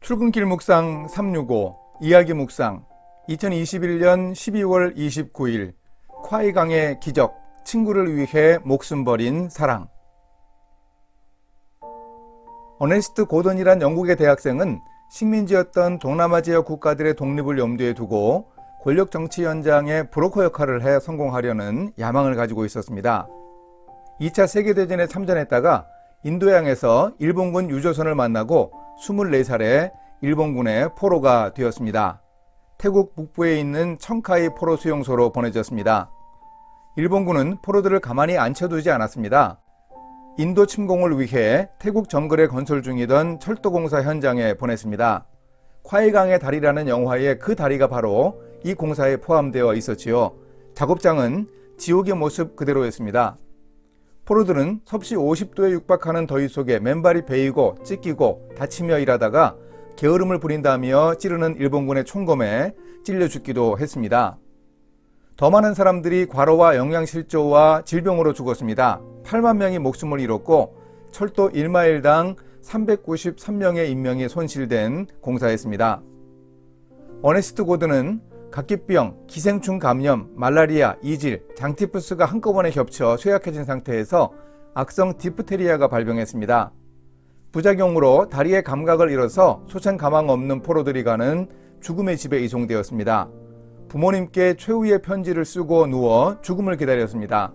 출근길 묵상 365 이야기 묵상 2021년 12월 29일 콰이강의 기적 친구를 위해 목숨 버린 사랑. 어네스트 고던이란 영국의 대학생은 식민지였던 동남아 지역 국가들의 독립을 염두에 두고 권력 정치 현장에 브로커 역할을 해 성공하려는 야망을 가지고 있었습니다. 2차 세계대전에 참전했다가 인도양에서 일본군 유조선을 만나고 24살에 일본군의 포로가 되었습니다. 태국 북부에 있는 청카이 포로 수용소로 보내졌습니다. 일본군은 포로들을 가만히 앉혀두지 않았습니다. 인도 침공을 위해 태국 정글에 건설 중이던 철도공사 현장에 보냈습니다. 콰이강의 다리라는 영화의 그 다리가 바로 이 공사에 포함되어 있었지요. 작업장은 지옥의 모습 그대로였습니다. 포로들은 섭씨 50도에 육박하는 더위 속에 맨발이 베이고 찢기고 다치며 일하다가 게으름을 부린다며 찌르는 일본군의 총검에 찔려 죽기도 했습니다. 더 많은 사람들이 과로와 영양실조와 질병으로 죽었습니다. 8만 명이 목숨을 잃었고 철도 1마일당 393명의 인명이 손실된 공사였습니다. 어네스트 고든은 각기병, 기생충 감염, 말라리아, 이질, 장티푸스가 한꺼번에 겹쳐 쇠약해진 상태에서 악성 디프테리아가 발병했습니다. 부작용으로 다리의 감각을 잃어서 소찬 가망 없는 포로들이 가는 죽음의 집에 이송되었습니다. 부모님께 최후의 편지를 쓰고 누워 죽음을 기다렸습니다.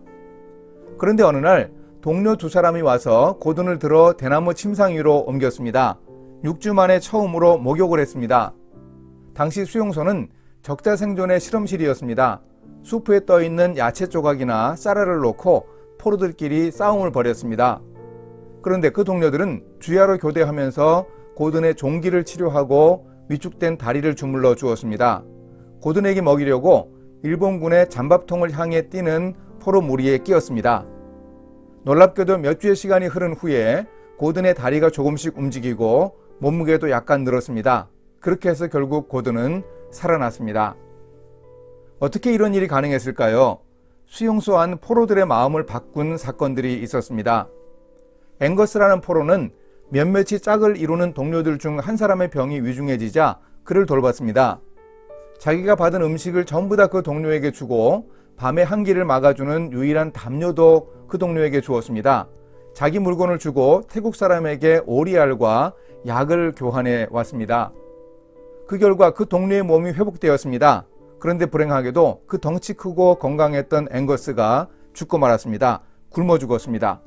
그런데 어느 날 동료 두 사람이 와서 고든을 들어 대나무 침상 위로 옮겼습니다. 6주 만에 처음으로 목욕을 했습니다. 당시 수용소는 적자 생존의 실험실이었습니다. 수프에 떠있는 야채 조각이나 쌀알을 놓고 포로들끼리 싸움을 벌였습니다. 그런데 그 동료들은 주야로 교대하면서 고든의 종기를 치료하고 위축된 다리를 주물러 주었습니다. 고든에게 먹이려고 일본군의 잠밥통을 향해 뛰는 포로 무리에 끼었습니다. 놀랍게도 몇 주의 시간이 흐른 후에 고든의 다리가 조금씩 움직이고 몸무게도 약간 늘었습니다. 그렇게 해서 결국 고든은 살아났습니다. 어떻게 이런 일이 가능했을까요? 수용소 안 포로들의 마음을 바꾼 사건들이 있었습니다. 앵거스라는 포로는 몇몇이 짝을 이루는 동료들 중 한 사람의 병이 위중해지자 그를 돌봤습니다. 자기가 받은 음식을 전부 다 그 동료에게 주고 밤의 한기를 막아주는 유일한 담요도 그 동료에게 주었습니다. 자기 물건을 주고 태국 사람에게 오리알과 약을 교환해 왔습니다. 그 결과 그 동료의 몸이 회복되었습니다. 그런데 불행하게도 그 덩치 크고 건강했던 앵거스가 죽고 말았습니다. 굶어 죽었습니다.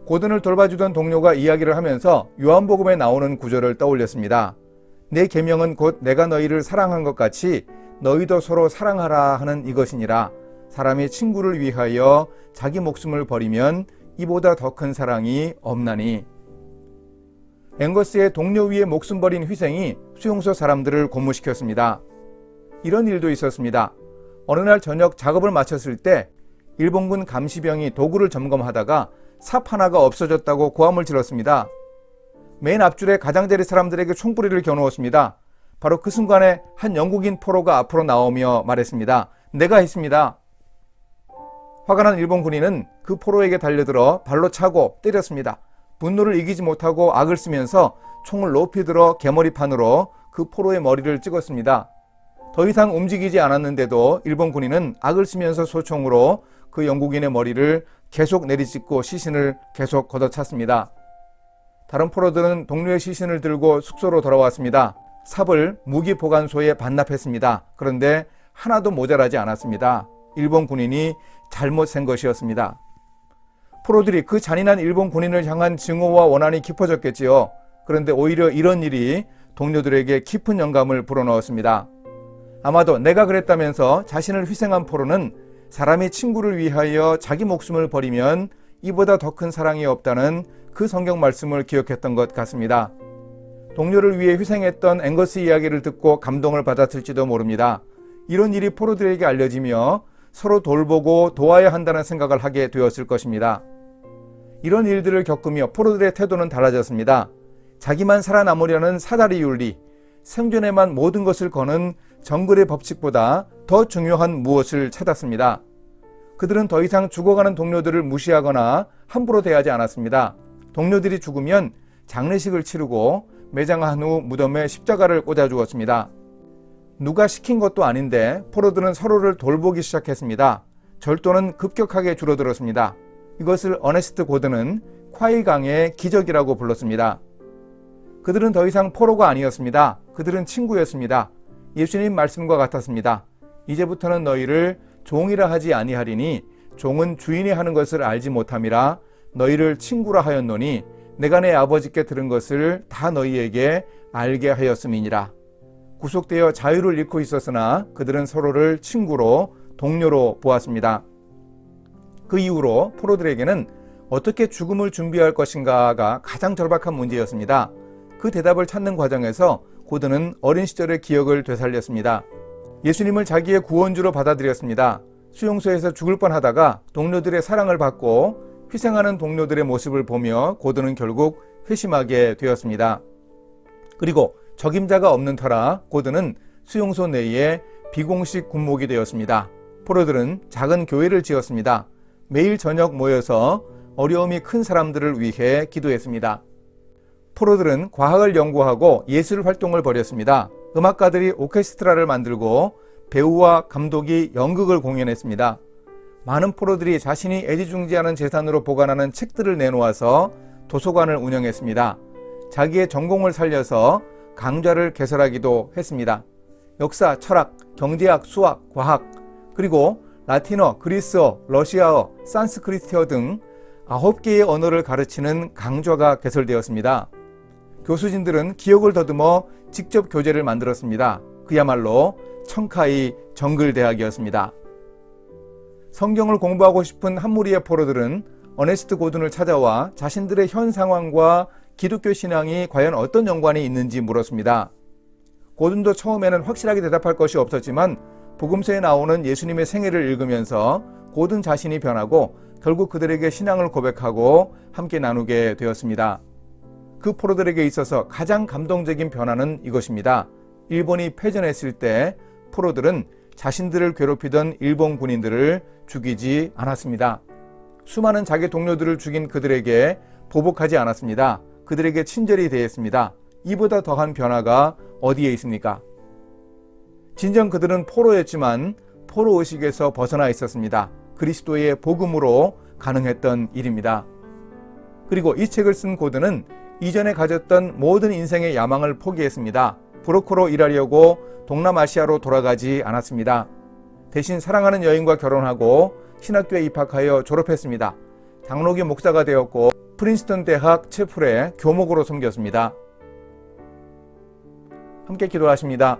고든을 돌봐주던 동료가 이야기를 하면서 요한복음에 나오는 구절을 떠올렸습니다. 내 계명은 곧 내가 너희를 사랑한 것 같이 너희도 서로 사랑하라 하는 이것이니라. 사람이 친구를 위하여 자기 목숨을 버리면 이보다 더 큰 사랑이 없나니. 앵거스의 동료 위에 목숨 버린 희생이 수용소 사람들을 고무시켰습니다. 이런 일도 있었습니다. 어느 날 저녁 작업을 마쳤을 때 일본군 감시병이 도구를 점검하다가 삽 하나가 없어졌다고 고함을 질렀습니다. 맨 앞줄에 가장자리 사람들에게 총구리를 겨누었습니다. 바로 그 순간에 한 영국인 포로가 앞으로 나오며 말했습니다. 내가 했습니다. 화가 난 일본 군인은 그 포로에게 달려들어 발로 차고 때렸습니다. 분노를 이기지 못하고 악을 쓰면서 총을 높이 들어 개머리판으로 그 포로의 머리를 찍었습니다. 더 이상 움직이지 않았는데도 일본 군인은 악을 쓰면서 소총으로 그 영국인의 머리를 계속 내리찍고 시신을 계속 걷어찼습니다. 다른 포로들은 동료의 시신을 들고 숙소로 돌아왔습니다. 삽을 무기 보관소에 반납했습니다. 그런데 하나도 모자라지 않았습니다. 일본 군인이 잘못 센 것이었습니다. 포로들이 그 잔인한 일본 군인을 향한 증오와 원한이 깊어졌겠지요. 그런데 오히려 이런 일이 동료들에게 깊은 영감을 불어넣었습니다. 아마도 내가 그랬다면서 자신을 희생한 포로는 사람이 친구를 위하여 자기 목숨을 버리면 이보다 더 큰 사랑이 없다는 그 성경 말씀을 기억했던 것 같습니다. 동료를 위해 희생했던 앵거스 이야기를 듣고 감동을 받았을지도 모릅니다. 이런 일이 포로들에게 알려지며 서로 돌보고 도와야 한다는 생각을 하게 되었을 것입니다. 이런 일들을 겪으며 포로들의 태도는 달라졌습니다. 자기만 살아남으려는 사다리 윤리, 생존에만 모든 것을 거는 정글의 법칙보다 더 중요한 무엇을 찾았습니다. 그들은 더 이상 죽어가는 동료들을 무시하거나 함부로 대하지 않았습니다. 동료들이 죽으면 장례식을 치르고 매장한 후 무덤에 십자가를 꽂아 주었습니다. 누가 시킨 것도 아닌데 포로들은 서로를 돌보기 시작했습니다. 절도는 급격하게 줄어들었습니다. 이것을 어네스트 고든은 콰이강의 기적이라고 불렀습니다. 그들은 더 이상 포로가 아니었습니다. 그들은 친구였습니다. 예수님 말씀과 같았습니다. 이제부터는 너희를 종이라 하지 아니하리니 종은 주인이 하는 것을 알지 못함이라 너희를 친구라 하였노니 내가 내 아버지께 들은 것을 다 너희에게 알게 하였음이니라. 구속되어 자유를 잃고 있었으나 그들은 서로를 친구로 동료로 보았습니다. 그 이후로 포로들에게는 어떻게 죽음을 준비할 것인가가 가장 절박한 문제였습니다. 그 대답을 찾는 과정에서 고든은 어린 시절의 기억을 되살렸습니다. 예수님을 자기의 구원주로 받아들였습니다. 수용소에서 죽을 뻔하다가 동료들의 사랑을 받고 희생하는 동료들의 모습을 보며 고든은 결국 회심하게 되었습니다. 그리고 적임자가 없는 터라 고든은 수용소 내에 비공식 군목이 되었습니다. 포로들은 작은 교회를 지었습니다. 매일 저녁 모여서 어려움이 큰 사람들을 위해 기도했습니다. 포로들은 과학을 연구하고 예술 활동을 벌였습니다. 음악가들이 오케스트라를 만들고 배우와 감독이 연극을 공연했습니다. 많은 포로들이 자신이 애지중지하는 재산으로 보관하는 책들을 내놓아서 도서관을 운영했습니다. 자기의 전공을 살려서 강좌를 개설하기도 했습니다. 역사, 철학, 경제학, 수학, 과학, 그리고 라틴어, 그리스어, 러시아어, 산스크리트어 등 9개의 언어를 가르치는 강좌가 개설되었습니다. 교수진들은 기억을 더듬어 직접 교재를 만들었습니다. 그야말로 청카이 정글대학이었습니다. 성경을 공부하고 싶은 한 무리의 포로들은 어네스트 고든을 찾아와 자신들의 현 상황과 기독교 신앙이 과연 어떤 연관이 있는지 물었습니다. 고든도 처음에는 확실하게 대답할 것이 없었지만 복음서에 나오는 예수님의 생애를 읽으면서 고든 자신이 변하고 결국 그들에게 신앙을 고백하고 함께 나누게 되었습니다. 그 포로들에게 있어서 가장 감동적인 변화는 이것입니다. 일본이 패전했을 때 포로들은 자신들을 괴롭히던 일본 군인들을 죽이지 않았습니다. 수많은 자기 동료들을 죽인 그들에게 보복하지 않았습니다. 그들에게 친절히 대했습니다. 이보다 더한 변화가 어디에 있습니까? 진정 그들은 포로였지만 포로의식에서 벗어나 있었습니다. 그리스도의 복음으로 가능했던 일입니다. 그리고 이 책을 쓴 고든은 이전에 가졌던 모든 인생의 야망을 포기했습니다. 브로커로 일하려고 동남아시아로 돌아가지 않았습니다. 대신 사랑하는 여인과 결혼하고 신학교에 입학하여 졸업했습니다. 장로교 목사가 되었고 프린스턴 대학 채플에 교목으로 섬겼습니다. 함께 기도하십니다.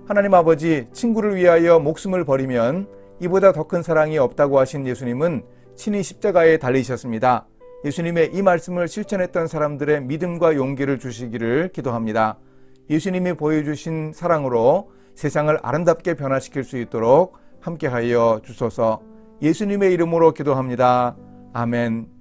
하나님 아버지, 친구를 위하여 목숨을 버리면 이보다 더 큰 사랑이 없다고 하신 예수님은 친히 십자가에 달리셨습니다. 예수님의 이 말씀을 실천했던 사람들의 믿음과 용기를 주시기를 기도합니다. 예수님이 보여주신 사랑으로 세상을 아름답게 변화시킬 수 있도록 함께하여 주소서. 예수님의 이름으로 기도합니다. 아멘.